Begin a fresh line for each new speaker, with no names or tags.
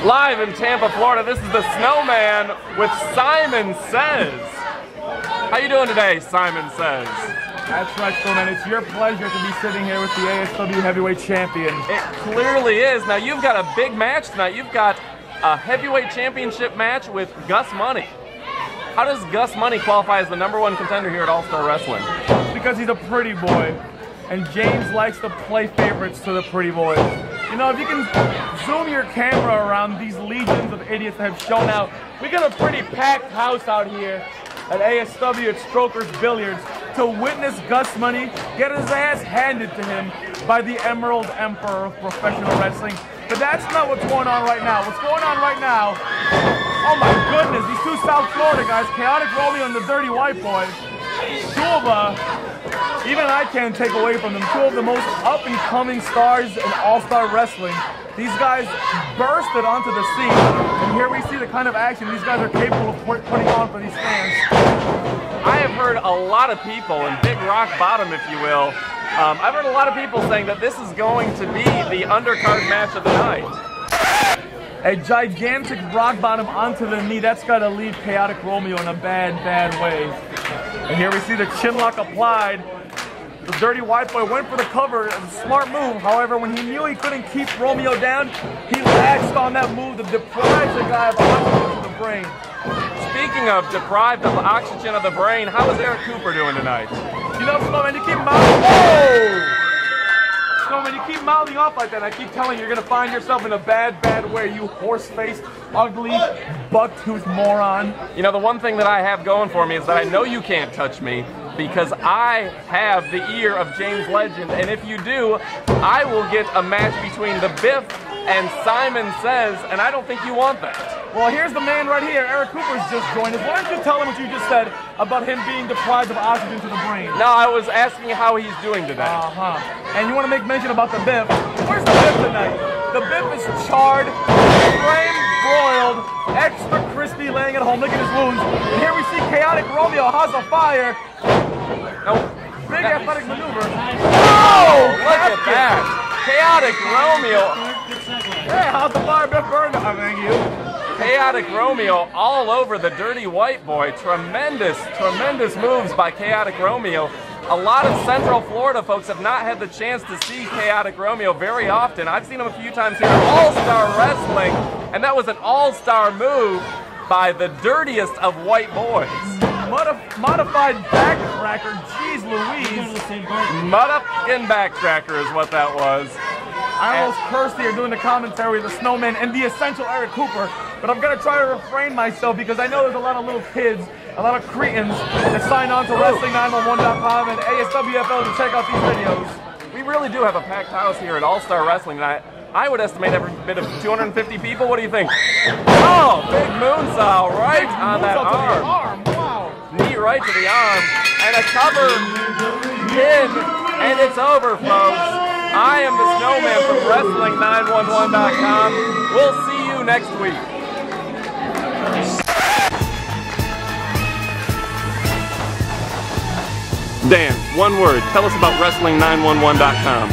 Live in Tampa, Florida, this is the Snowman with Simon Says. How you doing today, Simon Says?
That's right, Snowman. It's your pleasure to be sitting here with the ASW Heavyweight Champion.
It clearly is. Now, you've got a big match tonight. You've got a Heavyweight Championship match with Gus Money. How does Gus Money qualify as the #1 contender here at All-Star Wrestling?
Because he's a pretty boy, and James likes to play favorites to the pretty boys. You know, if you can zoom your camera around these legions of idiots that have shown out, we got a pretty packed house out here at ASW at Strokers Billiards to witness Gus Money get his ass handed to him by the Emerald Emperor of professional wrestling. But that's not what's going on right now. What's going on right now, oh my goodness, these two South Florida guys, Chaotic Romeo and the Dirty White Boy, two of even I can't take away from them, two of the most up-and-coming stars in all-star wrestling. These guys bursted onto the scene, and here we see the kind of action these guys are capable of putting on for these fans.
I have heard a lot of people, in big rock bottom if you will, I've heard a lot of people saying that this is going to be the undercard match of the night.
A gigantic rock bottom onto the knee, that's got to leave Chaotic Romeo in a bad, bad way. And here we see the chinlock applied. The Dirty White Boy went for the cover, a smart move. However, when he knew he couldn't keep Romeo down, he latched on that move to deprive the guy of oxygen to the brain.
Speaking of deprived of oxygen of the brain, how is Eric Cooper doing tonight?
You know, Snowman, you keep mouthing. Whoa! Snowman, you keep mouthing off like that. I keep telling you, you're gonna find yourself in a bad, bad way. You horse-faced, ugly, buck-toothed moron.
You know, the one thing that I have going for me is that I know you can't touch me because I have the ear of James Legend, and if you do, I will get a match between the Biff and Simon Says, and I don't think you want that.
Well, here's the man right here. Eric Cooper's just joined us. Why don't you tell him what you just said about him being deprived of oxygen to the brain?
No, I was asking how he's doing today.
And you want to make mention about the Biff. Where's the Biff tonight? The Biff is charred, flame-broiled, extra crispy, laying at home, licking his wounds. And here we see Chaotic Romeo, House of Fire.
Nope.
Big athletic maneuver.
Oh, look at that. Chaotic Romeo.
Hey, how's the fire Biff burned? I thank you.
Chaotic Romeo all over the Dirty White Boy. Tremendous, tremendous moves by Chaotic Romeo. A lot of Central Florida folks have not had the chance to see Chaotic Romeo very often. I've seen him a few times here at All-Star Wrestling, and that was an all-star move by the dirtiest of white boys.
Modified backtracker, jeez Louise.
Mud-up-skin backtracker is what that was.
I almost cursed here doing the commentary with the Snowman and the essential Eric Cooper, but I'm going to try to refrain myself because I know there's a lot of little kids, a lot of cretins that sign on to Wrestling911.com and ASWFL to check out these videos.
We really do have a packed house here at All-Star Wrestling tonight. I would estimate every bit of 250 people. What do you think? Oh, big moonsault right on that arm.
Wow.
Knee right to the arm. And a cover pin. And it's over, folks. I am the Snowman from Wrestling911.com. We'll see you next week. Dan, one word. Tell us about Wrestling911.com.